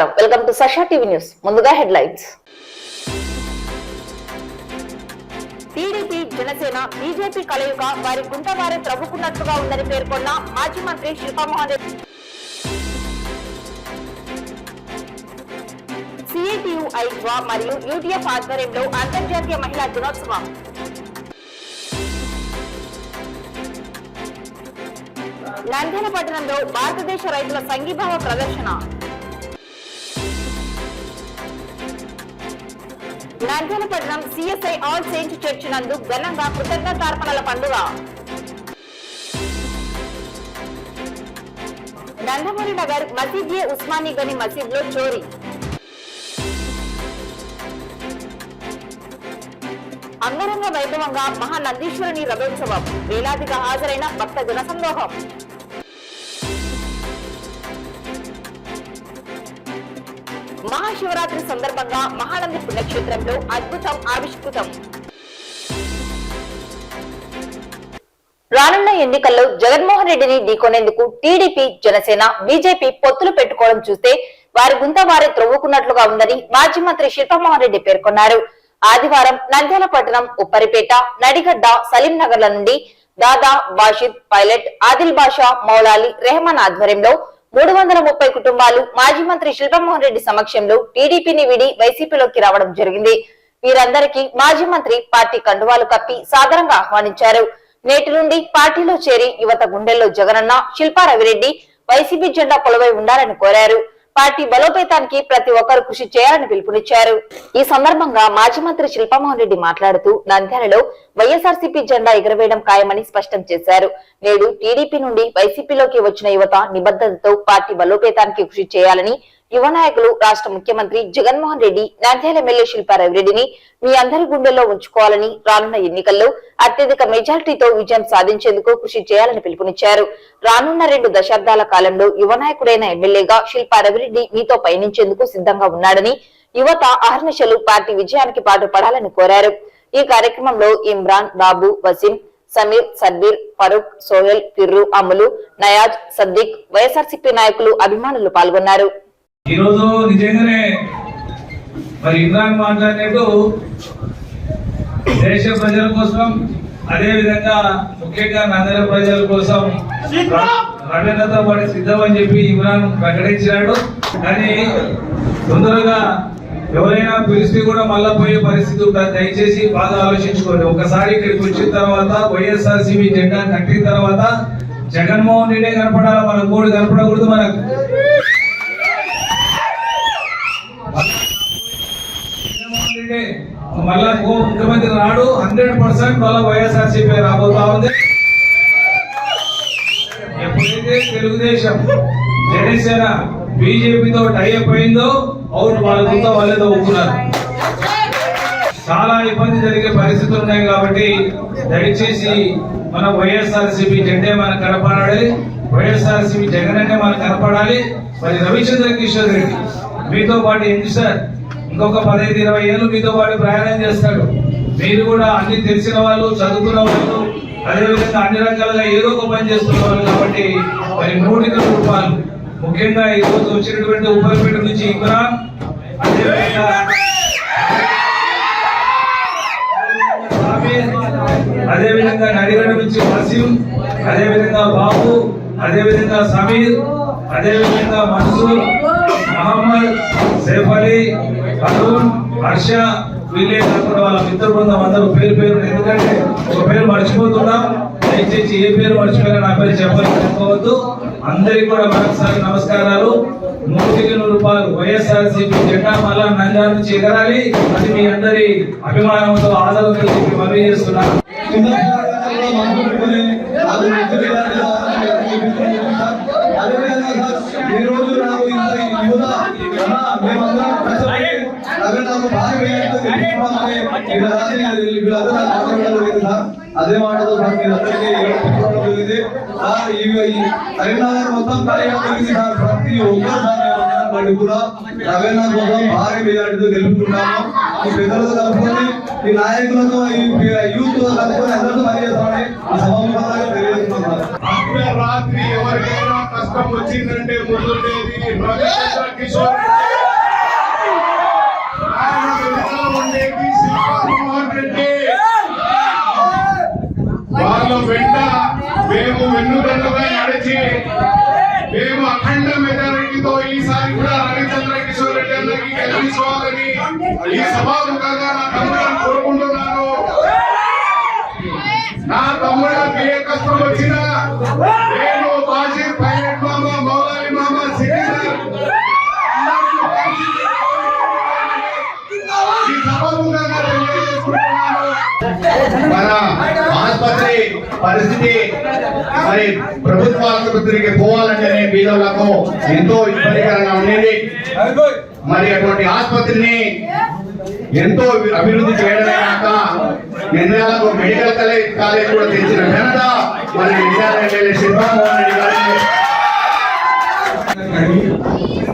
నమస్కారం, welcome to Sasha TV news. ముందుగా headlines. TDP, Janasena, BJP కలయిక వారి గుంట వారే త్రవ్వుకున్నట్లుగా ఉందని పేర్కొన్న మాజీ మంత్రి శిల్పామోహన్ రెడ్డి. సిఐటియు ఐజ్వా మరియు యూటీఎఫ్ ఆధ్వర్యంలో అంతర్జాతీయ మహిళా దినోత్సవం. నంద్యాల పట్టణంలో భారతదేశ రైతుల సంఘీభావ ప్రదర్శన. నంద్యాల పట్టణం సిఎస్ఐ ఆల్ సెయింట్స్ చర్చ్ నందు ఘనంగా కృతజ్ఞతార్పణల పండుగ. నందమూరి నగర్ మసీద్ ఉస్మానీ గని మసీద్ లో చోరీ. అంగరంగ వైభవంగా మహానందీశ్వరుని రథోత్సవం. వేలాదిగా హాజరైన భక్త జనసందోహం. మహాశివరాత్రి సందర్భంగా మహానంది పుణ్యక్షేత్రంలో అద్భుతం ఆవిష్కృతం. రానున్న ఎన్నికల్లో జగన్మోహన్ రెడ్డిని ఢీకొనేందుకు టీడీపీ, జనసేన, బీజేపీ పొత్తులు పెట్టుకోవడం చూస్తే వారి గుంత వారే త్రవ్వుకున్నట్లుగా ఉందని మాజీ మంత్రి శిల్పామోహన్ రెడ్డి పేర్కొన్నారు. ఆదివారం నంద్యాల పట్టణం, ఉప్పరిపేట, నడిగడ్డ, సలీం నగర్ల నుండి దాదా, బాషిద్, పైలట్, ఆదిల్ బాషా, మౌలాలి, రెహమాన్ ఆధ్వర్యంలో 330 కుటుంబాలు మాజీ మంత్రి శిల్పామోహన్ రెడ్డి సమక్షంలో టీడీపీని విడి వైసీపీలోకి రావడం జరిగింది. వీరందరికీ మాజీ మంత్రి పార్టీ కండువాలు కప్పి సాదరంగా ఆహ్వానించారు. నేటి నుండి పార్టీలో చేరి యువత గుండెల్లో జగనన్న, శిల్పా రవిరెడ్డి వైసీపీ జెండా కొలువై ఉండాలని కోరారు. పార్టీ బలోపేతానికి ప్రతి ఒక్కరు కృషి చేయాలని పిలుపునిచ్చారు. ఈ సందర్భంగా మాజీ మంత్రి శిల్పామోహన్ రెడ్డి మాట్లాడుతూ నంద్యాలలో వైఎస్ఆర్సీపీ జెండా ఎగురవేయడం ఖాయమని స్పష్టం చేశారు. నేడు టీడీపీ నుండి వైసీపీలోకి వచ్చిన యువత నిబద్ధతతో పార్టీ బలోపేతానికి కృషి చేయాలని యువ నాయకులు, రాష్ట్ర ముఖ్యమంత్రి జగన్మోహన్ రెడ్డి, నంద్యాల ఎమ్మెల్యే శిల్పా రవిరెడ్డిని మీ అందరి గుండెల్లో ఉంచుకోవాలని, రానున్న ఎన్నికల్లో అత్యధిక మెజారిటీతో విజయం సాధించేందుకు కృషి చేయాలని పిలుపునిచ్చారు. రానున్న 2 దశాబ్దాల కాలంలో యువ నాయకుడైన ఎమ్మెల్యేగా శిల్పా రవిరెడ్డి మీతో పయనించేందుకు సిద్ధంగా ఉన్నాడని, యువత అహర్నిశలు పార్టీ విజయానికి పాటుపడాలని కోరారు. ఈ కార్యక్రమంలో ఇమ్రాన్, బాబు, వసీం, సమీర్, సబ్బీర్, ఫరూక్, సోహెల్, పిర్రు, అమ్ములు, నయాజ్, సద్దీక్, వైఎస్ఆర్సీపీ నాయకులు, అభిమానులు పాల్గొన్నారు. ఈ రోజు నిజంగానే మరి ఇమ్రాన్ మాట్లాడినట్టు దేశ ప్రజల కోసం, అదే విధంగా ముఖ్యంగా నంద్యాల ప్రజల కోసం రణ్యతతో పాటు సిద్ధం అని చెప్పి ఇమ్రాన్ ప్రకటించాడు. కానీ తొందరగా ఎవరైనా పిలిస్తే కూడా మళ్ళా పోయే పరిస్థితి ఉంటుంది. దయచేసి బాగా ఆలోచించుకోండి. ఒకసారి ఇక్కడికి వచ్చిన తర్వాత వైఎస్ఆర్సీపీ జెండా కట్టిన తర్వాత జగన్మోహన్ రెడ్డి కనపడాలి, మన కోడి కనపడకూడదు. మనకు మళ్ళా ముఖ్యమంత్రి రాడు, 100% మళ్ళా వైఎస్ఆర్సీపీ రాబోతా ఉంది. ఎప్పుడైతే తెలుగుదేశం, జనసేన, బీజేపీతో టైఅప్ అయిందో అవును వాళ్ళతో వాళ్ళేదో ఒప్పుకున్నారు. చాలా ఇబ్బంది జరిగే పరిస్థితులు ఉన్నాయి. కాబట్టి దయచేసి మన వైఎస్ఆర్సీపీ జెండే మనకు కనపడాలి, వైఎస్ఆర్సీపీ జగన్ అంటే మనకు కనపడాలి. మరి రవిచంద్ర కిషోర్ రెడ్డి మీతో పాటు ఎందుకు సార్ ఇంకొక 15-20 ఏళ్ళు మీతో పాటు ప్రయాణం చేస్తాడు. మీరు కూడా అన్ని తెలిసిన వాళ్ళు, చదువుకున్న వాళ్ళు, అదేవిధంగా అన్ని రకాలుగా ఏదో ఒక పని చేస్తున్న వాళ్ళు. కాబట్టి మరి 100 రూపాయలు ముఖ్యంగా ఈ రోజు వచ్చినటువంటి ఉప్పరిపేట నుంచి ఇమ్రాన్, అదేవిధంగా నడిగడ్డ నుంచి వసీం, అదేవిధంగా బాబు, అదేవిధంగా సమీర్, అదేవిధంగా మన్సూర్, మహమ్మద్, సేఫ్ అలీ, అరుణ్, హర్ష, వీళ్ళే కాకుండా వాళ్ళ మిత్ర బృందం అందరూ పేరు పేరు, ఎందుకంటే ఒక పేరు మర్చిపోతున్నాం. దయచేసి ఏ పేరు మర్చిపోయినా నా పేరు చెప్పవద్దు. అందరికీ కూడా మరొకసారి నమస్కారాలు. 100 రూపాయలు వైఎస్ఆర్సీపీ జెండా మళ్ళా నంద్యాల నుంచి ఎగరాలి. అది మీ అందరి అభిమానంతో ఆదరణతో చెప్పి మనవి చేస్తున్నాను. అదే మాటతో కరీంనగర్ మొత్తం కలిగింది సార్. ప్రతి ఒక్కరు కూడా రవీణ కోసం భారీ మెజార్టీతో గెలుపుతున్నాము. ఈ పెద్దలతో కలుపుకొని, ఈ నాయకులతో, ఈ యూత్ తో కలుపుకొని అందరితో పనిచేస్తామని ఈ సభాముఖంగా తెలియజేస్తున్నాం. రాత్రి ఎవరికైనా కష్టం వచ్చిందంటే ముందుండేది రవిచంద్ర కిషోర్. మేము వెన్నుదన్నుగా నడిచి మేము అఖండ మెజారిటీతో ఈసారి కూడా రవిచంద్ర కిషోర్ రెడ్డి అన్నకి గెలిపించుకోవాలని ఈ సభాముఖంగా నా తమ్ముళ్ళని కోరుకుంటున్నాను. నా తమ్ముళ్ళకి ఏ కష్టం వచ్చినా నేను బాజీ పైలట్ మామ మౌలాలి మామ ఈ సభాముఖంగా తెలియజేసుకుంటున్నాను. మన ఆసుపత్రి పరిస్థితి మరి ప్రభుత్వ ఆసుపత్రికి పోవాలంటేనే పేదలకు ఎంతో ఇబ్బందికరంగా ఉండేది. మరి అటువంటి ఆసుపత్రిని ఎంతో అభివృద్ధి చేయడమే కాక నిర్ణయాలకు మెడికల్ కాలేజ్ కూడా తెచ్చిన ఘనత మరి శిల్పామోహన్ రెడ్డి గారికి.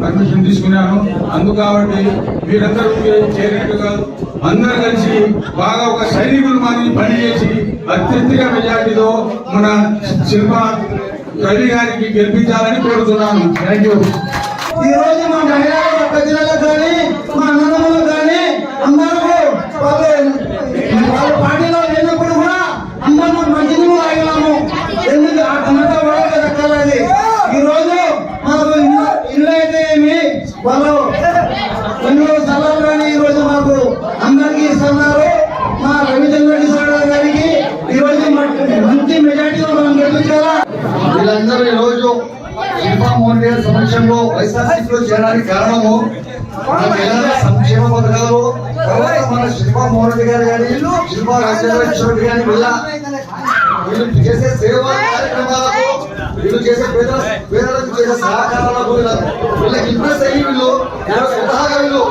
పర్మిషన్ తీసుకున్నాను. అందుకు కాబట్టి మీరందరూ చేరినట్టు కాదు, అందరూ కలిసి బాగా ఒక సైనికులు మనం పనిచేసి అత్యధిక మెజార్టీతో మన శిల్ప రవి గారికి గెలిపించాలని కోరుతున్నాను. Thank you. ఈ రోజు మా మహిళా ప్రజలకు కానీ మా అన్నదమ్ములకు కానీ అందరూ వాళ్ళ పార్టీలో లేనప్పుడు కూడా అందరూ మంచిని ఆగినాము. ఎందుకు ఆ ఘనత వాళ్ళకి దక్కాలి. ఈ రోజు మాకు ఇల్లు అయితే ఏమి వాళ్ళు ఎన్నో స్థలాలు కానీ ఈ రోజు మాకు అందరికీ ఇస్తున్నారు. మా రవిచంద్ర కిషోర్ గారికి ఈ రోజు మంచి మెజార్టీలో మనం గెలిపించాలా. వీళ్ళందరూ ఈ రోజు శిల్పామోహన్ రెడ్డి సమక్షంలో వైఎస్ఆర్సీపీలో చేరడానికి కారణము మన పిల్లల సంక్షేమ పథకాలు, తర్వాత మన శిల్పామోహన్ రెడ్డి గారు కానీ శిల్పా రాజేంద్ర కిషోర్ రెడ్డి గారి వల్ల వీళ్ళు చేసే సేవా కార్యక్రమాలకు, వీళ్ళు చేసే పేదలకు చేసే సహకారాలకు వీళ్ళకి ఇంప్రెస్ అయ్యి వీళ్ళు స్వతహాగా వీళ్ళు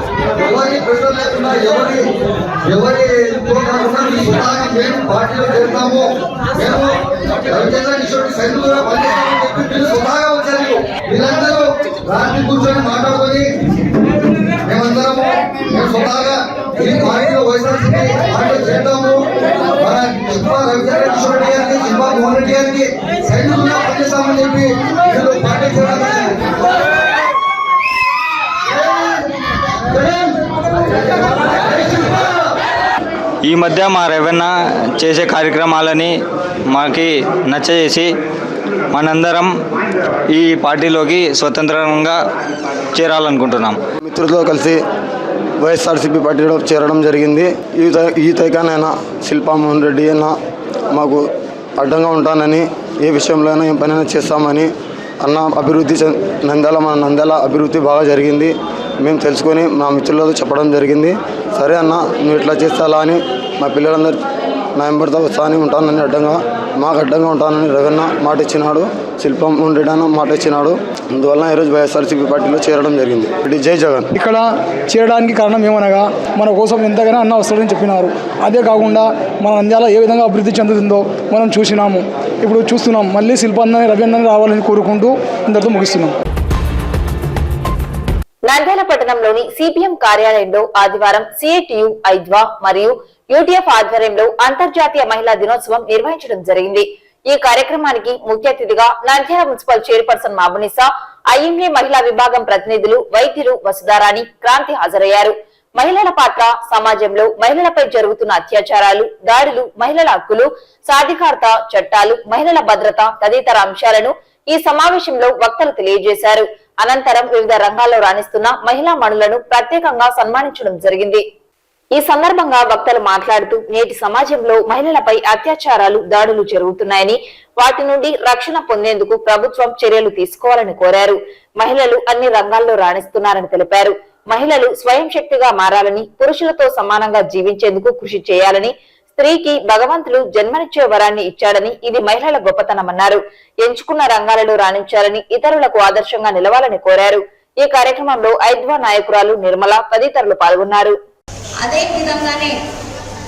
ఎవరికి ప్రెషర్ లేకుండా ఎవరి కాకుండా స్వతహాగా మేము పార్టీలో చేరుతాము, మేము రవిచంద్ర కిషోర్ సైనికులుగా పనిచేస్తామని చెప్పి వీళ్ళు స్వతహాగా వచ్చారు. వీళ్ళందరూ రాత్రి కూర్చొని మాట్లాడుకొని మేమందరము మేము స్వతహాగా ఈ పార్టీలో వైఎస్ఆర్సీపీ పార్టీలో చేద్దాము, మన శిల్పా రవిచంద్ర కిషోర్ రెడ్డి గారికి శిల్పా మోహన్ రెడ్డి గారికి సైనికులుగా పనిచేస్తామని చెప్పి వీళ్ళు పార్టీ చేయాలని. ఈ మధ్య మా రవణ చేసే కార్యక్రమాలని మాకి నచ్చజేసి మనందరం ఈ పార్టీలోకి స్వతంత్రంగా చేరాలనుకుంటున్నాం. మిత్రులతో కలిసి వైఎస్ఆర్సీపీ పార్టీలో చేరడం జరిగింది. ఈ తైకానైనా శిల్పామోహన్ రెడ్డి అయినా మాకు అడ్డంగా ఉంటానని, ఏ విషయంలో అయినా ఏం పనైనా చేస్తామని అన్న అభివృద్ధి మన నంద్యాల అభివృద్ధి బాగా జరిగింది మేము తెలుసుకొని మా మిత్రులతో చెప్పడం జరిగింది. సరే అన్న నువ్వు ఇట్లా చేస్తాలా అని మా పిల్లలందరూ నా వెంబడితో వస్తానని ఉంటానని మాకు అడ్డంగా ఉంటానని రవణ మాట ఇచ్చినాడు, శిల్పామోహన్ రెడ్డి అన్న మాట ఇచ్చినాడు. అందువల్ల ఈరోజు వైఎస్ఆర్సీపీ పార్టీలో చేరడం జరిగింది. జై జగన్. ఇక్కడ చేరడానికి కారణం ఏమనగా మన కోసం ఎంతగానో అన్న వస్తాడని చెప్పినారు. అదే కాకుండా మన నంద్యాల ఏ విధంగా అభివృద్ధి చెందుతుందో మనం చూసినాము, ఇప్పుడు చూస్తున్నాం. మళ్ళీ శిల్పాన్ని రవీంద్రని రావాలని కోరుకుంటూ ఇంతటితో ముగిస్తున్నాం. నంద్యాల పట్టణంలోని సిపిఎం కార్యాలయంలో ఆదివారం సిఐటియు ఐద్వా మరియు యూటీఎఫ్ ఆధ్వర్యంలో అంతర్జాతీయ మహిళా దినోత్సవం నిర్వహించడం జరిగింది. ఈ కార్యక్రమానికి ముఖ్య అతిథిగా Nandyal municipal chairperson Mabunisa, IMA మహిళా విభాగం ప్రతినిధులు వైద్యులు వసుధారాణి, క్రాంతి హాజరయ్యారు. మహిళల పాత్ర, సమాజంలో మహిళలపై జరుగుతున్న అత్యాచారాలు, దాడులు, మహిళల హక్కులు, సాధికారత చట్టాలు, మహిళల భద్రత తదితర అంశాలను ఈ సమావేశంలో వక్తలు తెలియజేశారు. అనంతరం వివిధ రంగాల్లో రాణిస్తున్న మహిళా మణులను ప్రత్యేకంగా సన్మానించడం జరిగింది. ఈ సందర్భంగా వక్తలు మాట్లాడుతూ నేటి సమాజంలో మహిళలపై అత్యాచారాలు, దాడులు జరుగుతున్నాయని, వాటి నుండి రక్షణ పొందేందుకు ప్రభుత్వం చర్యలు తీసుకోవాలని కోరారు. మహిళలు అన్ని రంగాల్లో రాణిస్తున్నారని తెలిపారు. మహిళలు స్వయం శక్తిగా మారాలని, పురుషులతో సమానంగా జీవించేందుకు కృషి చేయాలని, స్త్రీకి భగవంతుడు జన్మనిచ్చే వరాన్ని ఇచ్చాడని, ఇది మహిళల గొప్పతనమన్నారు. ఎంచుకున్న రంగాలలో రాణించాలని, ఇతరులకు ఆదర్శంగా నిలవాలని కోరారు. ఈ కార్యక్రమంలో ఐద్వా నాయకురాలు నిర్మల తదితరులు పాల్గొన్నారు. అదే విధంగానే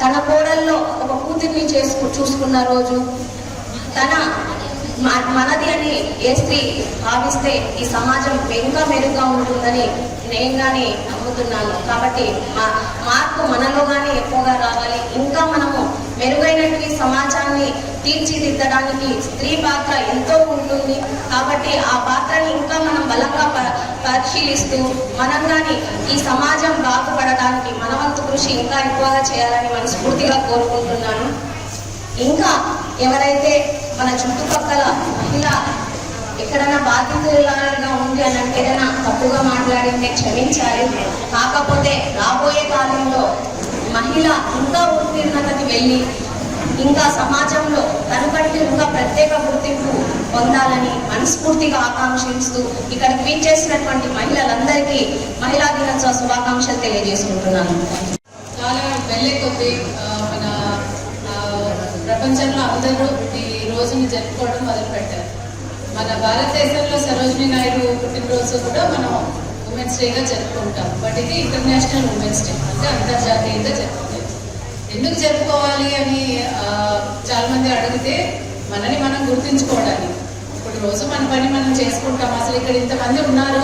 తన కోడల్లో ఒక కూతుర్ని చూసుకున్న రోజు తన మనది అని ఏ స్త్రీ భావిస్తే ఈ సమాజం ఇంకా మెరుగ్గా ఉంటుందని నేను కానీ నమ్ముతున్నాను. కాబట్టి మార్పు మనలో కానీ ఎక్కువగా రావాలి. ఇంకా మనము మెరుగైనటువంటి సమాజాన్ని తీర్చిదిద్దడానికి స్త్రీ పాత్ర ఎంతో ఉంటుంది. కాబట్టి ఆ పాత్రని ఇంకా మనం బలంగా పరిశీలిస్తూ మనం కానీ ఈ సమాజం బాగుపడటానికి మన వంతు కృషి ఇంకా ఎక్కువగా చేయాలని మనస్ఫూర్తిగా కోరుకుంటున్నాను. ఇంకా ఎవరైతే మన చుట్టుపక్కల మహిళ ఎక్కడైనా బాధితులుగా ఉంది అని అంటే ఏదైనా తప్పుగా మాట్లాడింటే క్షమించాలి. కాకపోతే రాబోయే కాలంలో మహిళ ఇంకా ఉత్తీర్ణతకి వెళ్ళి ఇంకా సమాజంలో తనకంటే ఇంకా ప్రత్యేక గుర్తింపు పొందాలని మనస్ఫూర్తిగా ఆకాంక్షిస్తూ ఇక్కడికి విచ్చేసినటువంటి మహిళలందరికీ మహిళా దినోత్సవ శుభాకాంక్షలు తెలియజేసుకుంటున్నాను. చాలా వెళ్ళే కొద్దీ మన ప్రపంచంలో అందరూ ఈ రోజుని జరుపుకోవడం మొదలుపెట్టారు. మన భారతదేశంలో సరోజినీ నాయుడు పుట్టినరోజు కూడా మనం ఉమెన్స్ డేగా జరుపుకుంటాం. బట్ ఇది ఇంటర్నేషనల్ ఉమెన్స్ డే, అంటే అంతర్జాతీయంగా జరుపుకుంటాం. ఎందుకు జరుపుకోవాలి అని చాలా మంది అడిగితే మనని మనం గుర్తించుకోవడానికి. ఇప్పుడు రోజు మన పని మనం చేసుకుంటాం. అసలు ఇక్కడ ఇంతమంది ఉన్నారు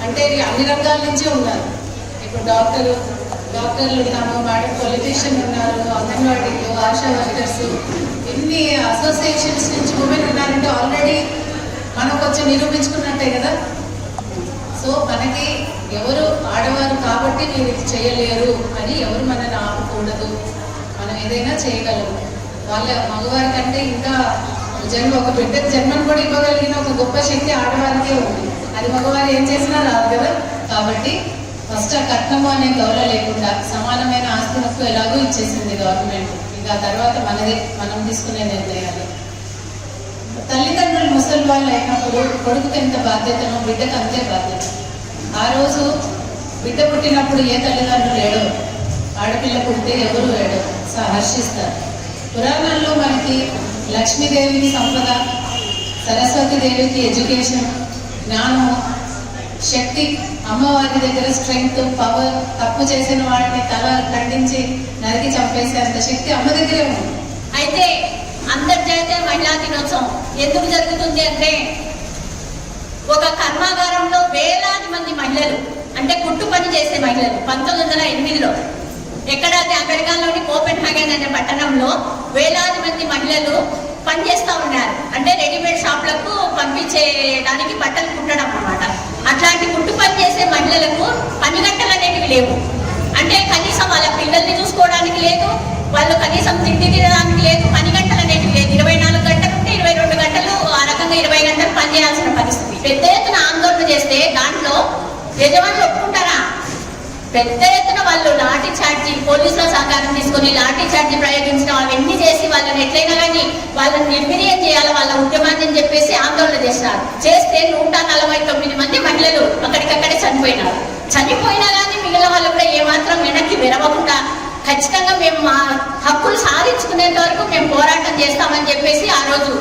అంటే అన్ని రంగాల నుంచే ఉన్నారు. ఇప్పుడు డాక్టర్లు ఉన్నాము, మేడం పొలిటీషియన్ ఉన్నారు, అంగన్వాడీలు, ఆశా వర్కర్స్, ఇన్ని అసోసియేషన్స్ నుంచి ఉమెన్ ఉన్నారంటే ఆల్రెడీ మనం కొంచెం నిరూపించుకున్నట్టే కదా. సో మనకి ఎవరు ఆడవారు కాబట్టి మీరు ఇది చేయలేరు అని ఎవరు మనని ఆపకూడదు. మనం ఏదైనా చేయగలము. వాళ్ళ మగవారి కంటే ఇంకా ఒక బిడ్డకు జన్మను కూడా ఇవ్వగలిగిన ఒక గొప్ప శక్తి ఆడవారికే ఉంది. అది మగవారు ఏం చేసినా రాదు కదా. కాబట్టి ఫస్ట్ ఆ కట్నము అనే గౌరవ లేకుండా సమానమైన ఆస్తి హక్కు ఎలాగో ఇచ్చేసింది గవర్నమెంట్. ఇంకా తర్వాత మనం తీసుకునే నిర్ణయాలు. తల్లిదండ్రులు ముసలి వాళ్ళు అయినప్పుడు కొడుకుకి ఎంత బాధ్యతనో బిడ్డకు అంతే బాధ్యత. ఆ రోజు బిడ్డ పుట్టినప్పుడు ఏ తల్లిదండ్రులు ఏడో, ఆడపిల్ల పుడితే ఎవరు ఏడో హర్షిస్తారు. పురాణాల్లో మనకి లక్ష్మీదేవికి సంపద, సరస్వతీదేవికి ఎడ్యుకేషన్, జ్ఞానము, శక్తి, అమ్మవారి దగ్గర స్ట్రెంగ్త్, పవర్, తప్పు చేసిన వాడిని తల ఖండించి నరికి చంపేసేంత శక్తి అమ్మ దగ్గరే ఉంది. అయితే అంతర్జాతీయ మహిళా దినోత్సవం ఎందుకు జరుగుతుంది అంటే ఒక కర్మాగారంలో వేలాది మంది మహిళలు, అంటే కుట్టు పని చేసే మహిళలు 1908లో ఎక్కడైతే అమెరికాలోని కోపెన్హాగన్ అనే పట్టణంలో వేలాది మంది మహిళలు పనిచేస్తూ ఉన్నారు. అంటే రెడీమేడ్ షాప్లకు పంపించేయడానికి బట్టలు కుట్టడం అన్నమాట. అట్లాంటి కుట్టు పని చేసే మహిళలకు పని గంటలు అనేటివి లేవు. అంటే కనీసం వాళ్ళ పిల్లల్ని చూసుకోవడానికి లేదు, వాళ్ళు కనీసం తిండి తినడానికి లేదు, పని గంటలు అనేటివి లేదు. 24 గంటలు ఉంటే 22 గంటలు, ఆ రకంగా 20 గంటలు పనిచేయాల్సిన పరిస్థితి. పెద్ద ఎత్తున ఆందోళన చేస్తే దాంట్లో యజమానులు ఒప్పుకుంటారా? పెద్ద ఎత్తున వాళ్ళు లాఠీ చార్జీ, పోలీసుల సహకారం తీసుకుని లాఠీ చార్జీ ప్రయోగించడం, అవన్నీ చేసి వాళ్ళని ఎట్లయినా కానీ వాళ్ళని నిర్వీర్యం చేయాలి వాళ్ళ ఉద్యమాన్ని అని చెప్పేసి ఆందోళన చేసినారు. చేస్తే 149 మంది మహిళలు అక్కడికక్కడే చనిపోయినారు. చనిపోయినా కానీ మిగిలిన వాళ్ళు కూడా ఏమాత్రం వెనక్కి విరవకుండా ఖచ్చితంగా మేము మా హక్కులు సాధించుకునేంత వరకు మేము పోరాటం చేస్తామని చెప్పేసి ఆ రోజు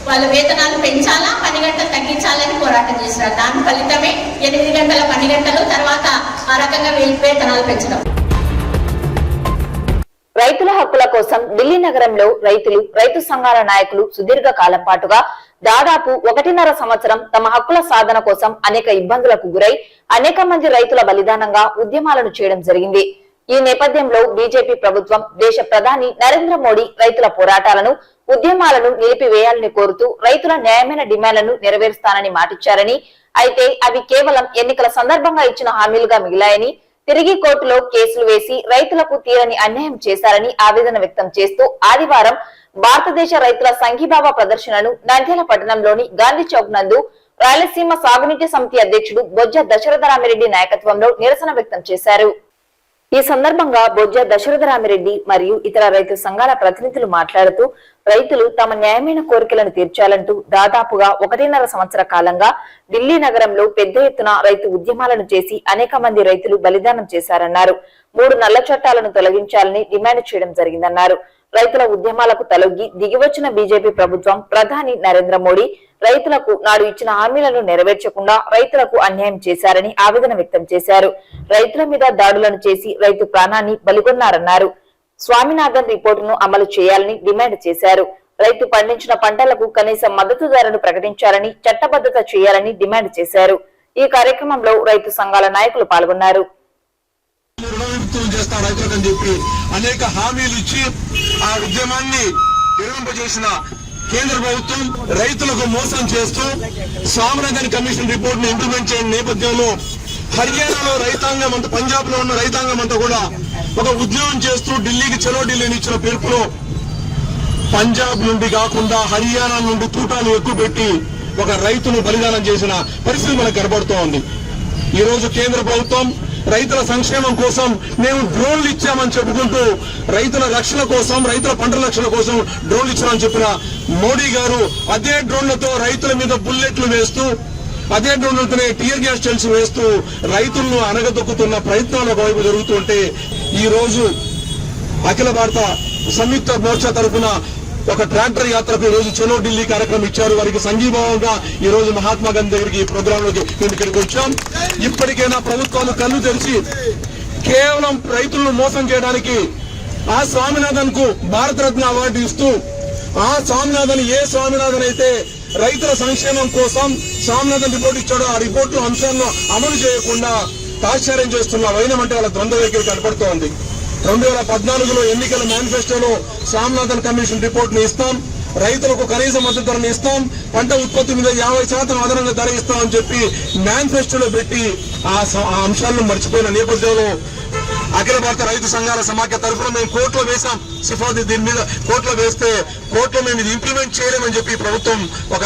వాళ్ళ వేతనాలు పెంచాలా, 10 గంటలు తగ్గించాలని పోరాటం చేసినారు. దాని ఫలితమే 8 గంటల 10 గంటలు, తర్వాత ఆ రకంగా వేతనాలు పెంచడం. రైతుల హక్కుల కోసం ఢిల్లీ నగరంలో రైతు సంఘాల నాయకులు సుదీర్ఘ కాలం పాటుగా దాదాపు 1.5 సంవత్సరం తమ హక్కుల సాధన కోసం అనేక ఇబ్బందులకు గురై అనేక మంది రైతుల బలిదానంగా ఉద్యమాలను చేయడం జరిగింది. ఈ నేపథ్యంలో బీజేపీ ప్రభుత్వం దేశ ప్రధాని నరేంద్ర మోడీ రైతుల పోరాటాలను, ఉద్యమాలను నిలిపివేయాలని కోరుతూ రైతుల న్యాయమైన డిమాండ్లను నెరవేరుస్తానని మాటిచ్చారని, అయితే అవి కేవలం ఎన్నికల సందర్భంగా ఇచ్చిన హామీలుగా మిగిలాయని, తిరిగి కోర్టులో కేసులు వేసి రైతులకు తీరని అన్యాయం చేశారని ఆవేదన వ్యక్తం చేస్తూ ఆదివారం భారతదేశ రైతుల సంఘీభావ ప్రదర్శనను నంద్యాల పట్టణంలోని గాంధీ చౌక్ నందు రాయలసీమ సాగునీటి సమితి అధ్యక్షుడు బొజ్జ దశరథరామిరెడ్డి నాయకత్వంలో నిరసన వ్యక్తం చేశారు. ఈ సందర్భంగా బొజ్జ దశరథరామిరెడ్డి మరియు ఇతర రైతు సంఘాల ప్రతినిధులు మాట్లాడుతూ రైతులు తమ న్యాయమైన కోరికలను తీర్చాలంటూ దాదాపుగా 1.5 సంవత్సర కాలంగా ఢిల్లీ నగరంలో పెద్ద ఎత్తున రైతు ఉద్యమాలను చేసి అనేక మంది రైతులు బలిదానం చేశారన్నారు. 3 నల్ల చట్టాలను తొలగించాలని డిమాండ్ చేయడం జరిగిందన్నారు. రైతుల ఉద్యమాలకు తలొగ్గి దిగివచ్చిన బీజేపీ ప్రభుత్వం ప్రధాని నరేంద్ర మోడీ రైతులకు నాడు ఇచ్చిన హామీలను నెరవేర్చకుండా రైతులకు అన్యాయం చేశారని ఆవేదన వ్యక్తం చేశారు. రైతుల మీద దాడులను చేసి రైతు ప్రాణాన్ని బలిగొన్నారన్నారు. స్వామినాథన్ రిపోర్టును అమలు చేయాలని డిమాండ్ చేశారు. రైతు పండించిన పంటలకు కనీస మద్దతు ధరను ప్రకటించాలని, చట్టబద్ధత చేయాలని డిమాండ్ చేశారు. ఈ కార్యక్రమంలో రైతు సంఘాల నాయకులు పాల్గొన్నారు. రైతులకని చెప్పి అనేక హామీలు ఇచ్చి ఆ ఉద్యమాన్ని విరమింపజేసిన కేంద్ర ప్రభుత్వం రైతులకు మోసం చేస్తూ స్వామినాథన్ కమిషన్ రిపోర్ట్ ను ఇంప్లిమెంట్ చేయని నేపథ్యంలో హర్యానాలో రైతాంగం అంతా, పంజాబ్ లో ఉన్న రైతాంగం అంతా కూడా ఒక ఉద్యమం చేస్తూ ఢిల్లీకి చలో ఢిల్లీని ఇచ్చిన పిలుపులో పంజాబ్ నుండి కాకుండా హర్యానా నుండి తూటాలు ఎక్కువ పెట్టి ఒక రైతును బలిదానం చేసిన పరిస్థితి మనకు కనబడుతూ ఉంది. ఈ రోజు కేంద్ర ప్రభుత్వం రైతుల సంక్షేమం కోసం మేము డ్రోన్లు ఇచ్చామని చెప్పుకుంటూ రైతుల రక్షణ కోసం, రైతుల పంటల రక్షణ కోసం డ్రోన్లు ఇచ్చామని చెప్పిన మోడీ గారు అదే డ్రోన్లతో రైతుల మీద బుల్లెట్లు వేస్తూ, అదే డ్రోన్లతోనే టియర్ గ్యాస్ షెల్స్ వేస్తూ రైతులను అనగదొక్కుతున్న ప్రయత్నాలు ఒకవైపు జరుగుతుంటే, ఈ రోజు అఖిల భారత సంయుక్త మోర్చా తరఫున ఒక ట్రాక్టర్ యాత్రకు ఈ రోజు చలో ఢిల్లీ కార్యక్రమం ఇచ్చారు. వారికి సంఘీభావంగా ఈ రోజు మహాత్మా గాంధీ దగ్గరికి ఈ ప్రోగ్రామ్ లోకి మేము ఇక్కడికి వచ్చాం. ఇప్పటికైనా ప్రభుత్వాలు కళ్ళు తెరిచి కేవలం రైతులను మోసం చేయడానికి ఆ స్వామినాథన్ కు భారతరత్న అవార్డు ఇస్తూ, ఆ స్వామినాథన్ ఏ స్వామినాథన్ అయితే రైతుల సంక్షేమం కోసం స్వామినాథన్ రిపోర్ట్ ఇచ్చాడో ఆ రిపోర్టు అంశాలను అమలు చేయకుండా తాత్సార్యం చేస్తున్న వైనం అంటే వాళ్ళ ద్వంద్వ వైఖరి కనపడుతోంది. 2014లో ఎన్నికల మేనిఫెస్టోలో స్వామినాథన్ కమిషన్ రిపోర్ట్ ని ఇస్తాం, రైతులకు కనీస మద్దతు ధరను ఇస్తాం, పంట ఉత్పత్తి మీద 50% అదనంగా ధర ఇస్తామని చెప్పి మేనిఫెస్టోలో పెట్టి ఆ అంశాలను మర్చిపోయిన నేపథ్యంలో అఖిల భారత రైతు సంఘాల సమాఖ్య తరఫున మేము కోర్టులో వేశాం. సిఫార్సు దీని మీద కోర్టులో వేస్తే కోర్టులో మేము ఇది ఇంప్లిమెంట్ చేయలేమని చెప్పి ప్రభుత్వం ఒక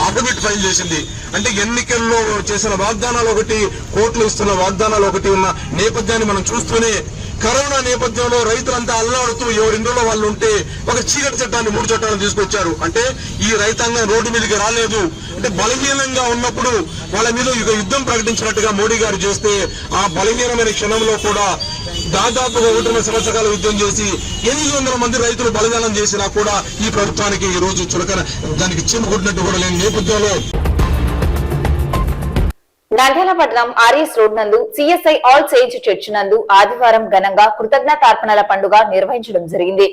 అఫిడవిట్ ఫైల్ చేసింది. అంటే ఎన్నికల్లో చేసిన వాగ్దానాలు ఒకటి, కోర్టులు ఇస్తున్న వాగ్దానాలు ఒకటి ఉన్న నేపథ్యాన్ని మనం చూస్తూనే కరోనా నేపథ్యంలో రైతులంతా అల్లాడుతూ ఎవరింట్లో వాళ్ళు ఉంటే ఒక చీకటి చట్టాన్ని 3 చట్టాలను తీసుకొచ్చారు. అంటే ఈ రైతాంగం రోడ్డు మీదకి రాలేదు అంటే బలహీనంగా ఉన్నప్పుడు వాళ్ళ మీద యుద్ధం ప్రకటించినట్టుగా మోడీ గారు చేస్తే ఆ బలహీనమైన క్షణంలో కూడా దాదాపుగా 1.5 సంవత్సరాల యుద్ధం చేసి 800 మంది రైతులు బలిదానం చేసినా కూడా ఈ ప్రభుత్వానికి ఈ రోజు చులకన దానికి చిమ్ముకుంటున్నట్టు కూడా లేని నేపథ్యంలో నంద్యాల పట్టణం ఆర్ఎస్ రోడ్ నందు సిఎస్ఐ ఆల్ సేజ్ చర్చ్ నందు ఆదివారం ఘనంగా కృతజ్ఞతార్పణల పండుగ నిర్వహించడం జరిగింది.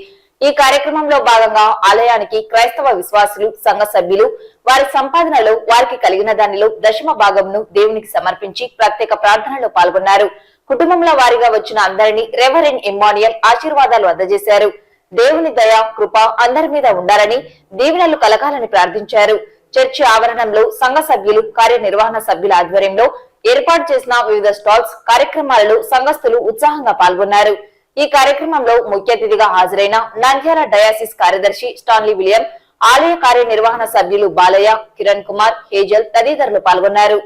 ఈ కార్యక్రమంలో భాగంగా ఆలయానికి క్రైస్తవ విశ్వాసులు, సంఘ సభ్యులు వారి సంపాదనలో వారికి కలిగిన దానిలో దశమ భాగంను దేవునికి సమర్పించి ప్రత్యేక ప్రార్థనలో పాల్గొన్నారు. కుటుంబంలో వారిగా వచ్చిన అందరినీ రెవరెండ్ ఇమ్మాన్యుయల్ ఆశీర్వాదాలు అందజేశారు. దేవుని దయ, కృప అందరి మీద ఉండాలని, దీవెనలు కలగాలని ప్రార్థించారు. చర్చి ఆవరణంలో సంఘ సభ్యులు, కార్యనిర్వహణ సభ్యుల ఆధ్వర్యంలో ఏర్పాటు చేసిన వివిధ స్టాల్స్, కార్యక్రమాలలో సంఘస్థులు ఉత్సాహంగా పాల్గొన్నారు. ఈ కార్యక్రమంలో ముఖ్య అతిథిగా హాజరైన నంద్యాల డయాసిస్ కార్యదర్శి స్టాన్లీ విలియం, ఆలయ కార్యనిర్వహణ సభ్యులు బాలయ్య, కిరణ్ కుమార్, హేజల్ తదితరులు పాల్గొన్నారు.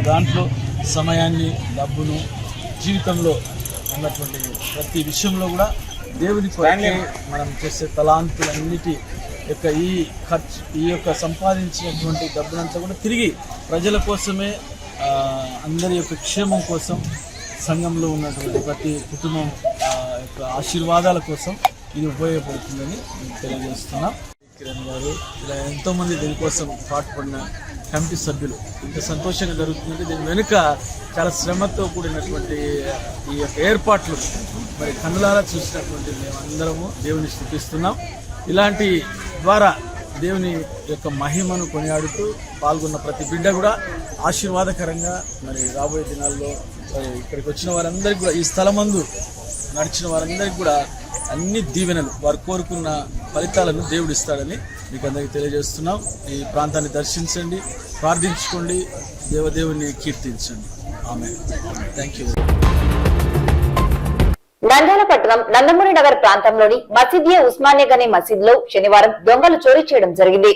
దాంట్లో సమయాన్ని, డబ్బును, జీవితంలో ఉన్నటువంటి ప్రతి విషయంలో కూడా దేవుని కొరకే మనం చేసే తలాంతులన్నిటి యొక్క ఈ యొక్క సంపాదించినటువంటి డబ్బునంతా కూడా తిరిగి ప్రజల కోసమే, అందరి యొక్క క్షేమం కోసం, సంఘంలో ఉన్నటువంటి ప్రతి కుటుంబం యొక్క ఆశీర్వాదాల కోసం ఇది ఉపయోగపడుతుందని తెలియజేస్తున్నాం. కిరణ్ గారు ఇలా ఎంతోమంది దీనికోసం పాటుపడిన కమిటీ సభ్యులు ఇంత సంతోషంగా జరుగుతుందంటే దీని వెనుక చాలా శ్రమతో కూడినటువంటి ఈ యొక్క ఏర్పాట్లు మరి కన్నులారా చూసినటువంటి మేమందరము దేవుని స్తుతిస్తున్నాం. ఇలాంటి ద్వారా దేవుని యొక్క మహిమను కొనియాడుతూ పాల్గొన్న ప్రతి బిడ్డ కూడా ఆశీర్వాదకరంగా మరి రాబోయే దినాల్లో ఇక్కడికి వచ్చిన వారందరికీ కూడా, ఈ స్థలమందు నడిచిన వారందరికీ కూడా అన్ని దీవెనలు, వారు కోరుకున్న ఫలితాలను దేవుడు ఇస్తాడని మీకు అందరికీ తెలియజేస్తున్నాం. ఈ ప్రాంతాన్ని దర్శించండి, ప్రార్థించుకోండి, దేవదేవుని కీర్తించండి. ఆమేన్. Thank you. నంద్యాల పట్టణం నందమూరి నగర్ ప్రాంతంలోని మసీదియా ఉస్మానియా గనీ మసీద్ లో శనివారం దొంగలు చోరీ చేయడం జరిగింది.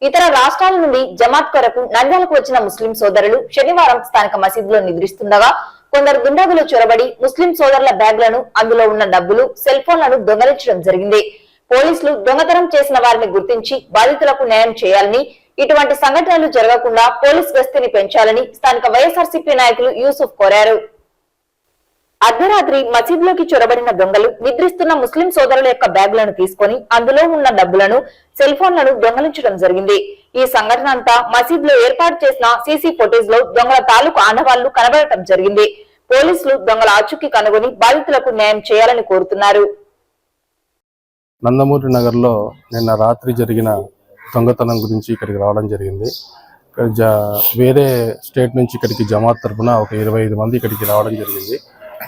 ఇతర రాష్ట్రాల నుండి జమాత్ కొరకు నంద్యాలకు వచ్చిన ముస్లిం సోదరులు శనివారం స్థానిక మసీద్ లో నిద్రిస్తుండగా కొందరు దుండగులు చొరబడి ముస్లిం సోదరుల బ్యాగ్లను, అందులో ఉన్న డబ్బులు, సెల్ ఫోన్లను దొంగలించడం జరిగింది. పోలీసులు దొంగతనం చేసిన వారిని గుర్తించి బాధితులకు న్యాయం చేయాలని, ఇటువంటి సంఘటనలు జరగకుండా పోలీస్ గస్తీని పెంచాలని స్థానిక వైఎస్ఆర్సీపీ నాయకులు యూసుఫ్ కోరారు. అర్ధరాత్రి మసీద్లోకి చొరబడిన దొంగలు నిద్రిస్తున్న ముస్లిం సోదరుల యొక్క బ్యాగులను తీసుకుని అందులో ఉన్న డబ్బులను, సెల్ ఫోన్లను దొంగలించడం జరిగింది. ఈ సంఘటన అంతా మసీద్ లో ఏర్పాటు చేసిన సీసీ ఫుటేజ్ లో దొంగల తాలూకు ఆనవాళ్లు కనబడటం జరిగింది. పోలీసులు దొంగల ఆచూకీ కనుగొని బాధితులకు న్యాయం చేయాలని కోరుతున్నారు. నందమూరి నగర్లో నిన్న రాత్రి జరిగిన దొంగతనం గురించి ఇక్కడికి రావడం జరిగింది. ఇక్కడ వేరే స్టేట్ నుంచి ఇక్కడికి జమాత్ తరఫున ఒక 25 మంది ఇక్కడికి రావడం జరిగింది.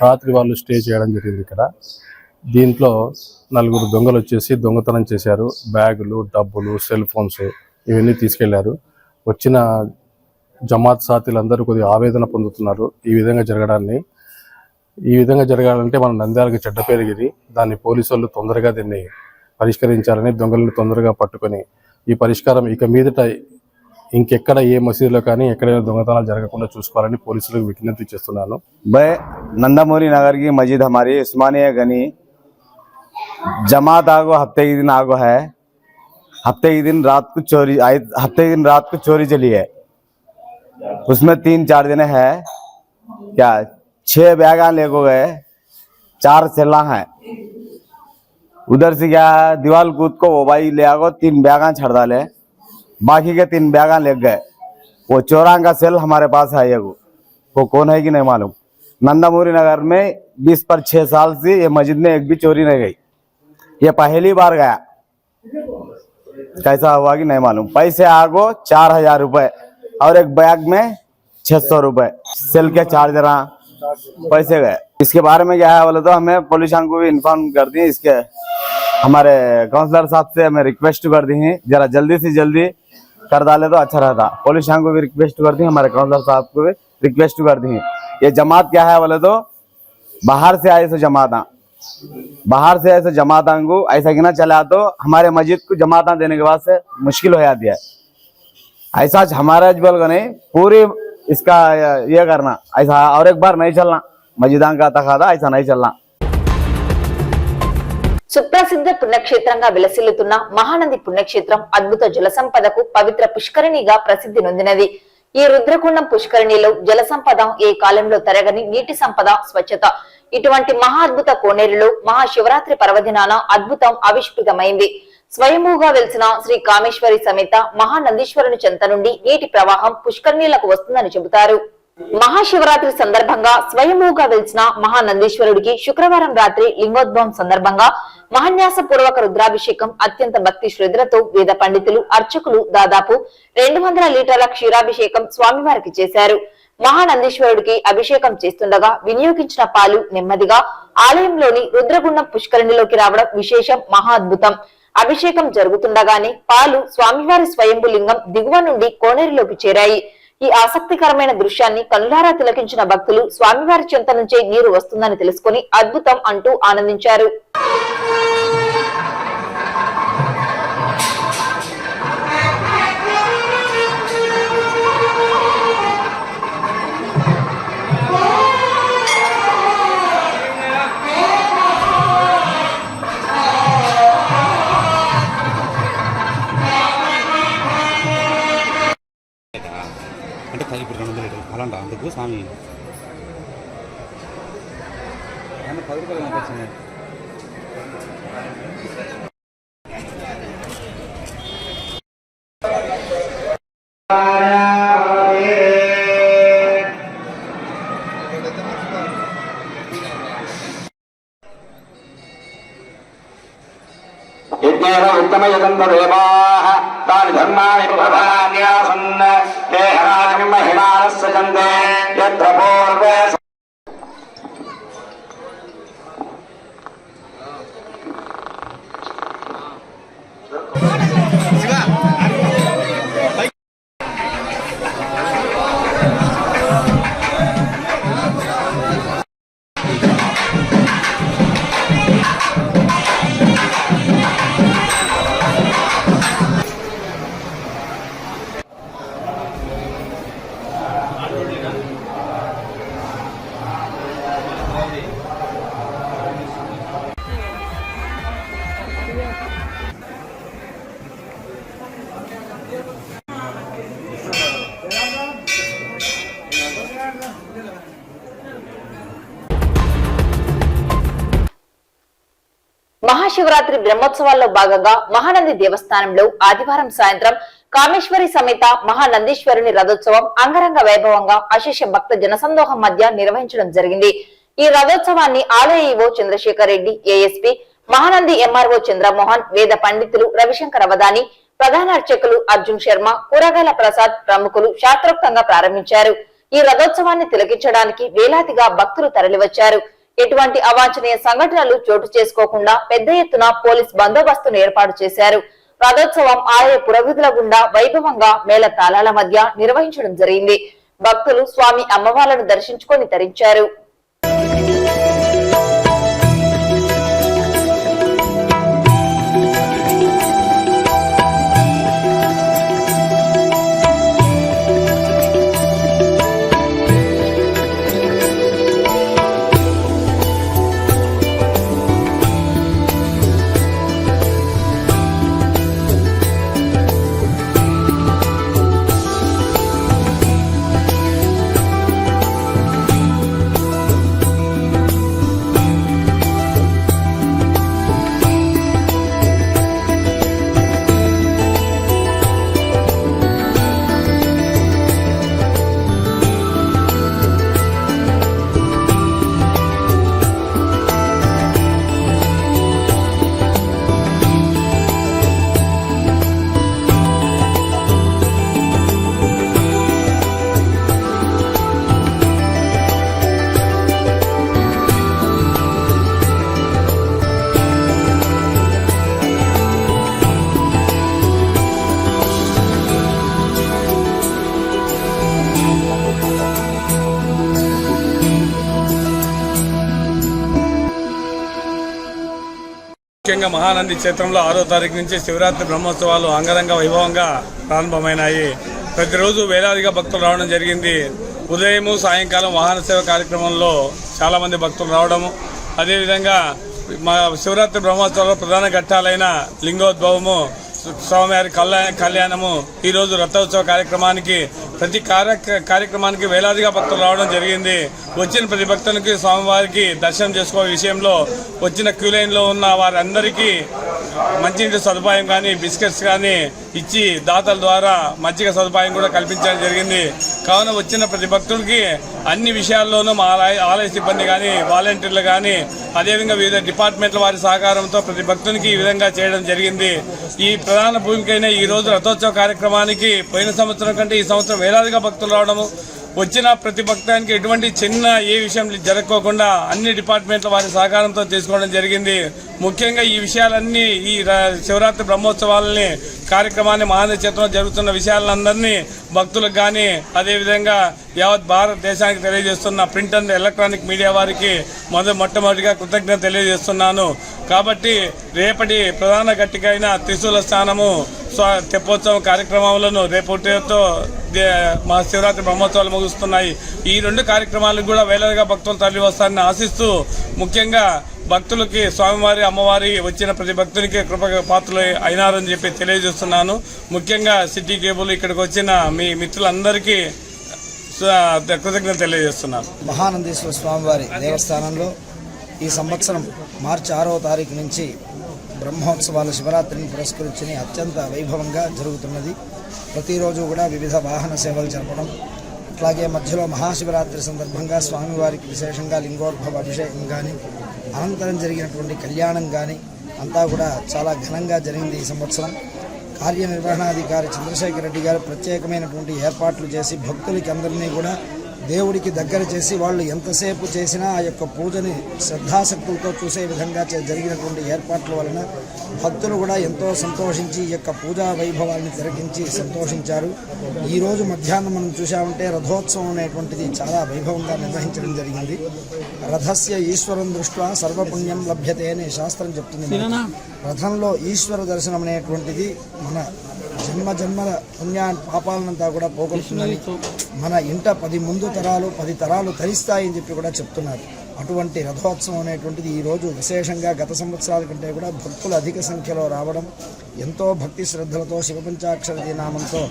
రాత్రి వాళ్ళు స్టే చేయడం జరిగింది ఇక్కడ. దీంట్లో 4 దొంగలు వచ్చేసి దొంగతనం చేశారు. బ్యాగులు, డబ్బులు, సెల్ ఫోన్స్ ఇవన్నీ తీసుకెళ్లారు. వచ్చిన జమాత్ సాథీలందరూ కొద్దిగా ఆవేదన పొందుతున్నారు ఈ విధంగా జరగాలంటే మన నంద్యాలకు చెడ్డ పేరుగిరి. దాన్ని పోలీసు వాళ్ళు తొందరగా దీన్ని పరిష్కరించాలని, దొంగలను తొందరగా పట్టుకొని ఈ పరిష్కారం ఇక మీదట ఇంకెక్కడ ఏ మసీదులో కానీ ఎక్కడైనా దొంగతనాలు జరగకుండా చూసుకోవాలని పోలీసులకు విజ్ఞప్తి చేస్తున్నాను. नंदामोरी नगर की मस्जिद हमारी उस्मानिया गनी जमात आगो हफ्ते के दिन आगो है। हफ्ते के दिन रात को चोरी चली है। उसमें 3-4 दिन है क्या 6 बैगा ले को गए, 4 सेला हैं। उधर से क्या दीवार कूद को वो भाई ले आगो 3 बैगा छड़ डाले, बाकी के 3 बैगा ले गए। वो चोरां का सेल हमारे पास है। वो कौन है कि नहीं मालूम। नंदामोरी नगर में 20 पर 6 साल से ये मस्जिद में एक भी चोरी नहीं गई। ये पहली बार गया, कैसा हुआ कि नहीं मालूम। पैसे आगो 4000 रुपए और एक बैग में 600 रुपए, सेल के चार्जर पैसे गए। इसके बारे में क्या है बोले तो हमें पुलिस को भी इन्फॉर्म कर दी। इसके हमारे काउंसलर साहब से हमें रिक्वेस्ट कर दी है, जरा जल्दी से जल्दी कर डाले तो अच्छा रहता। पुलिस को भी रिक्वेस्ट कर दी, हमारे काउंसलर साहब को भी रिक्वेस्ट कर दी। ये जमात क्या है बोले तो बाहर से आए ऐसे जमाता को ऐसा कि ना चला तो हमारे मस्जिद को जमाता देने के बाद से मुश्किल हो जाती है। ऐसा हमारा बोल का नहीं, पूरी इसका ये करना ऐसा और एक बार नहीं चलना। मस्जिदां का तखादा ऐसा नहीं चलना। సుప్రసిద్ధ పుణ్యక్షేత్రంగా విలసిల్లుతున్న మహానంది పుణ్యక్షేత్రం అద్భుత జల సంపదకు పవిత్ర పుష్కరిణిగా ప్రసిద్ధి నొందినది. ఈ రుద్రకుండం పుష్కరిణిలో జల సంపద ఏ కాలంలో తరగని నీటి సంపద, స్వచ్ఛత. ఇటువంటి మహా అద్భుత కోనేరులో మహాశివరాత్రి పర్వదినాన అద్భుతం ఆవిష్కృతమైంది. స్వయంభూగా వెలిసిన శ్రీ కామేశ్వరి సమేత మహానందీశ్వరుని చెంత నుండి నీటి ప్రవాహం పుష్కరిణిలకు వస్తుందని చెబుతారు. మహాశివరాత్రి సందర్భంగా స్వయంభూగా వెలిసిన మహానందీశ్వరుడికి శుక్రవారం రాత్రి లింగోద్భవం సందర్భంగా మహాన్యాస పూర్వక రుద్రాభిషేకం అత్యంత భక్తి శ్రద్ధలతో వేద పండితులు, అర్చకులు దాదాపు 200 లీటర్ల క్షీరాభిషేకం స్వామివారికి చేశారు. మహానందీశ్వరుడికి అభిషేకం చేస్తుండగా వినియోగించిన పాలు నెమ్మదిగా ఆలయంలోని రుద్రగుండం పుష్కరిణిలోకి రావడం విశేషం, మహా అద్భుతం. అభిషేకం జరుగుతుండగానే పాలు స్వామివారి స్వయంభు లింగం దిగువ నుండి కోనేరులోకి చేరాయి. ఈ ఆసక్తికరమైన దృశ్యాన్ని కనులారా తిలకించిన భక్తులు స్వామివారి చెంత నుంచే నీరు వస్తుందని తెలుసుకుని అద్భుతం అంటూ ఆనందించారు. అంటే 10 ఇప్పుడు 200 లీటర్లు అలాంటి అందుకు స్వామి 10 రూపాయలు వచ్చింది. उत्तम यदंतदेवाः तानि धर्माणि प्रधान्यासन् ते हराजं महिमानस्य चन्दे यत्र पूर्वे మహాశివరాత్రి బ్రహ్మోత్సవాల్లో భాగంగా మహానంది దేవస్థానంలో ఆదివారం సాయంత్రం కామేశ్వరి సమేత మహానందీశ్వరుని రథోత్సవం అంగరంగ వైభవంగా అశేష భక్త జనసందోహం మధ్య నిర్వహించడం జరిగింది. ఈ రథోత్సవాన్ని ఆలయ EO Chandrasekhar Reddy, ASP Mahanandi MRO Chandramohan, వేద పండితులు రవిశంకర్ అవధాని, ప్రధాన అర్చకులు అర్జున్ శర్మ, కూరగాయల ప్రసాద్ ప్రముఖులు శాస్త్రోక్తంగా ప్రారంభించారు. ఈ రథోత్సవాన్ని తిలకించడానికి వేలాదిగా భక్తులు తరలివచ్చారు. ఎటువంటి అవాంఛనీయ సంఘటనలు చోటు చేసుకోకుండా పెద్ద ఎత్తున పోలీస్ బందోబస్తును ఏర్పాటు చేశారు. రథోత్సవం ఆలయ పురవీధుల గుండా వైభవంగా మేళ తాళాల మధ్య నిర్వహించడం జరిగింది. భక్తులు స్వామి అమ్మవార్లను దర్శించుకొని తరించారు. ముఖ్యంగా మహానంది క్షేత్రంలో 6వ తారీఖు నుంచి శివరాత్రి బ్రహ్మోత్సవాలు అంగరంగ వైభవంగా ప్రారంభమైనాయి. ప్రతిరోజు వేలాదిగా భక్తులు రావడం జరిగింది. ఉదయము సాయంకాలం వాహన సేవ కార్యక్రమంలో చాలా మంది భక్తులు రావడము, అదేవిధంగా మా శివరాత్రి బ్రహ్మోత్సవాల ప్రధాన ఘట్టాలైన లింగోద్భవము, స్వామివారి కళ్యాణము, ఈరోజు రథోత్సవ కార్యక్రమానికి ప్రతి కార్యక్రమానికి వేలాదిగా భక్తులు రావడం జరిగింది. వచ్చిన ప్రతి భక్తునికి స్వామివారికి దర్శనం చేసుకోే విషయంలో వచ్చిన క్యూ లైన్లో ఉన్న వారందరికీ మంచినీటి సదుపాయం కానీ బిస్కెట్స్ కానీ ఇచ్చి దాతల ద్వారా మజ్జిగ సదుపాయం కూడా కల్పించడం జరిగింది. కావున వచ్చిన ప్రతి భక్తుడికి అన్ని విషయాల్లోనూ మా ఆలయ సిబ్బంది కానీ వాలంటీర్లు కానీ అదేవిధంగా వివిధ డిపార్ట్మెంట్ల వారి సహకారంతో ప్రతి భక్తునికి ఈ విధంగా చేయడం జరిగింది. ఈ ప్రధాన భూమికైన ఈ రోజు రథోత్సవ కార్యక్రమానికి పోయిన సంవత్సరం కంటే ఈ సంవత్సరం వేలాదిగా భక్తులు రావడము, వచ్చిన ప్రతి భక్తానికి ఎటువంటి చిన్న ఏ విషయం జరగకోకుండా అన్ని డిపార్ట్మెంట్ల వారి సహకారంతో తీసుకోవడం జరిగింది. ముఖ్యంగా ఈ విషయాలన్నీ ఈ శివరాత్రి బ్రహ్మోత్సవాలని కార్యక్రమాన్ని మహానంది క్షేత్రంలో జరుగుతున్న విషయాలందరినీ భక్తులకు కానీ అదేవిధంగా యావత్ భారతదేశానికి తెలియజేస్తున్న ప్రింట్ అండ్ ఎలక్ట్రానిక్ మీడియా వారికి మొట్టమొదటిగా కృతజ్ఞత తెలియజేస్తున్నాను. కాబట్టి రేపటి ప్రధాన ఘట్టికైన త్రిశూల స్థానము తెప్పోత్సవం కార్యక్రమాలను రేపటితో మా శివరాత్రి బ్రహ్మోత్సవాలు ముగుస్తున్నాయి. ఈ 2 కార్యక్రమాలకు కూడా వేలాదిగా భక్తులు తరలి వస్తారని ఆశిస్తూ, ముఖ్యంగా భక్తులకి స్వామివారి అమ్మవారి వచ్చిన ప్రతి భక్తునికి కృప పాత్రలు అయినారని చెప్పి తెలియజేస్తున్నాను. ముఖ్యంగా సిటీ కేబుల్ ఇక్కడికి వచ్చిన మీ మిత్రులందరికీ కృతజ్ఞత తెలియజేస్తున్నాను. మహానందేశ్వర స్వామివారి దేవస్థానంలో ఈ సంవత్సరం మార్చి 6వ తారీఖు నుంచి బ్రహ్మోత్సవాలు శివరాత్రిని పురస్కరించుని అత్యంత వైభవంగా జరుగుతున్నది. ప్రతిరోజు కూడా వివిధ వాహన సేవలు జరపడం, అట్లాగే మధ్యలో మహాశివరాత్రి సందర్భంగా స్వామివారికి విశేషంగా లింగోద్భవ అభిషేకం కానీ అనంతరం జరిగినటువంటి కళ్యాణం కానీ అంతా కూడా చాలా ఘనంగా జరిగింది. ఈ సంవత్సరం కార్యనిర్వహణాధికారి చంద్రశేఖర్ రెడ్డి గారు ప్రత్యేకమైనటువంటి ఏర్పాట్లు చేసి భక్తులకి అందరినీ కూడా దేవుడికి దగ్గర చేసి వాళ్ళు ఎంతసేపు చేసినా ఆ యొక్క పూజని శ్రద్ధాశక్తులతో చూసే విధంగా జరిగినటువంటి ఏర్పాట్ల వలన భక్తులు కూడా ఎంతో సంతోషించి ఈ యొక్క పూజా వైభవాన్ని తిలకించి సంతోషించారు. ఈరోజు మధ్యాహ్నం మనం చూసామంటే రథోత్సవం అనేటువంటిది చాలా వైభవంగా నిర్వహించడం జరిగింది. రథస్య ఈశ్వరం దృష్ట్యా సర్వపుణ్యం లభ్యతే అనే శాస్త్రం చెప్తుంది. రథంలో ఈశ్వర దర్శనం అనేటువంటిది మన జన్మల పుణ్యా పాపాలనంతా కూడా పోగొడుతుందని, మన ఇంట 10 తరాలు తరిస్తాయని చెప్పి కూడా చెప్తున్నారు. అటువంటి రథోత్సవం అనేటువంటిది ఈరోజు విశేషంగా గత సంవత్సరాల కంటే కూడా భక్తులు అధిక సంఖ్యలో రావడం, ఎంతో భక్తి శ్రద్ధలతో శివపంచాక్షరి నామంతో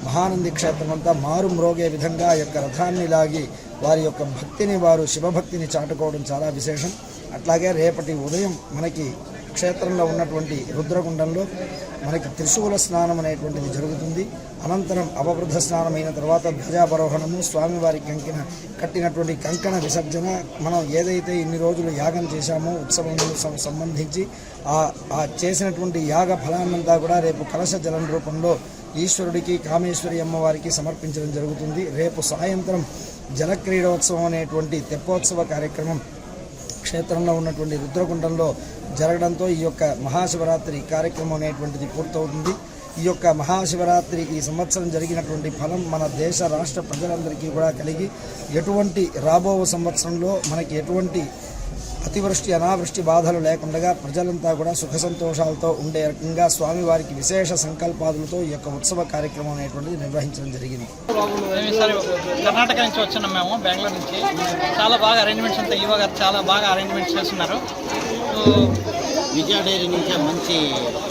మహానంది క్షేత్రం అంతా మారు మ్రోగే విధంగా ఆ యొక్క రథాన్ని లాగి వారి యొక్క భక్తిని, వారు శివభక్తిని చాటుకోవడం చాలా విశేషం. అట్లాగే రేపటి ఉదయం మనకి క్షేత్రంలో ఉన్నటువంటి రుద్రగుండంలో మనకి త్రిశూల స్నానం అనేటువంటిది జరుగుతుంది. అనంతరం అవబృద్ధ స్నానం అయిన తర్వాత ధ్వజావరోహణము, స్వామివారికి కట్టినటువంటి కంకణ విసర్జన, మనం ఏదైతే ఇన్ని రోజులు యాగం చేశామో ఉత్సవం సంబంధించి ఆ చేసినటువంటి యాగ ఫలాన్నంతా కూడా రేపు కలశ జలం రూపంలో ఈశ్వరుడికి, కామేశ్వరి అమ్మవారికి సమర్పించడం జరుగుతుంది. రేపు సాయంత్రం జలక్రీడోత్సవం అనేటువంటి తెప్పోత్సవ కార్యక్రమం క్షేత్రంలో ఉన్నటువంటి రుద్రగుండంలో జరగడంతో ఈ యొక్క మహాశివరాత్రి కార్యక్రమం అనేటువంటిది పూర్తవుతుంది. ఈ యొక్క మహాశివరాత్రి ఈ సంవత్సరం జరిగినటువంటి ఫలం మన దేశ రాష్ట్ర ప్రజలందరికీ కూడా కలిగి ఎటువంటి రాబో సంవత్సరంలో మనకి ఎటువంటి అతివృష్టి అనావృష్టి బాధలు లేకుండా ప్రజలంతా కూడా సుఖ సంతోషాలతో ఉండే రకంగా స్వామివారికి విశేష సంకల్పాదులతో ఈ యొక్క ఉత్సవ కార్యక్రమం అనేటువంటిది నిర్వహించడం జరిగింది. కర్ణాటక నుంచి వచ్చినాం మేము, బెంగళూరు నుంచి. చాలా బాగా అరేంజ్మెంట్స్ ఉంటాయి, ఈవో గారు చాలా బాగా అరేంజ్మెంట్స్ చేస్తున్నారు. విజయ డైరీ నుంచి మంచి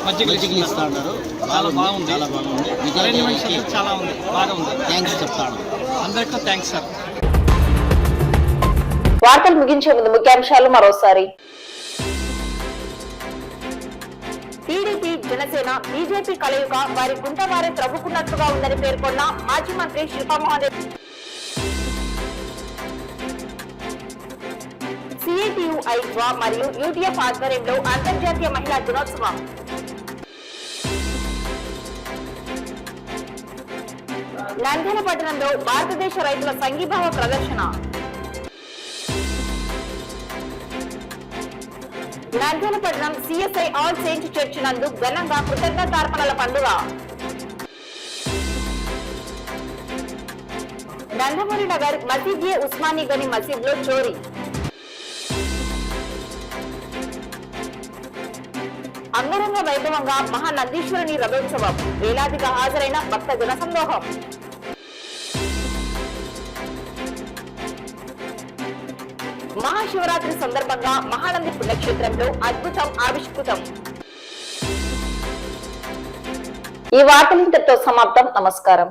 మజ్జిగలు ఇస్తా ఉన్నారు. చాలా బాగుంది, చాలా బాగుంది. అరేంజ్మెంట్స్ చాలా ఉంది, బాగా ఉంది. థ్యాంక్స్ చెప్తాను అందరికీ. Thanks sir. వార్తలు ముగించే ముందు ముఖ్యాంశాలు మరోసారి. టీడీపీ, జనసేన, బీజేపీ కలయిక వారి గుంట వారే త్రవ్వుకున్నట్లుగా ఉందని పేర్కొన్న మాజీ మంత్రి శిల్పామోహన్ రెడ్డి. సిఐటియు ఐక్వా మరియు యూటీఎఫ్ ఆధ్వర్యంలో అంతర్జాతీయ మహిళా దినోత్సవం. నంద్యాల పట్టణంలో భారతదేశ రైతుల సంఘీభావ ప్రదర్శన. నంద్యాల పట్టణం సిఎస్ఐ ఆల్ సెయింట్ చర్చ్ నందు ఘనంగా కృతజ్ఞతార్పణల పండుగ. నందమూరి నగర్ మసీద్ ఉస్మానీ గని మసీద్ లో చోరీ. అంగరంగ వైభవంగా మహానందీశ్వరుని రథోత్సవం. వేలాదిగా హాజరైన భక్త జనసందోహం. మహాశివరాత్రి సందర్భంగా మహానంది పుణ్యక్షేత్రంలో అద్భుతం ఆవిష్కృతం. ఈ వార్తలు ఇంతటితో సమాప్తం. నమస్కారం.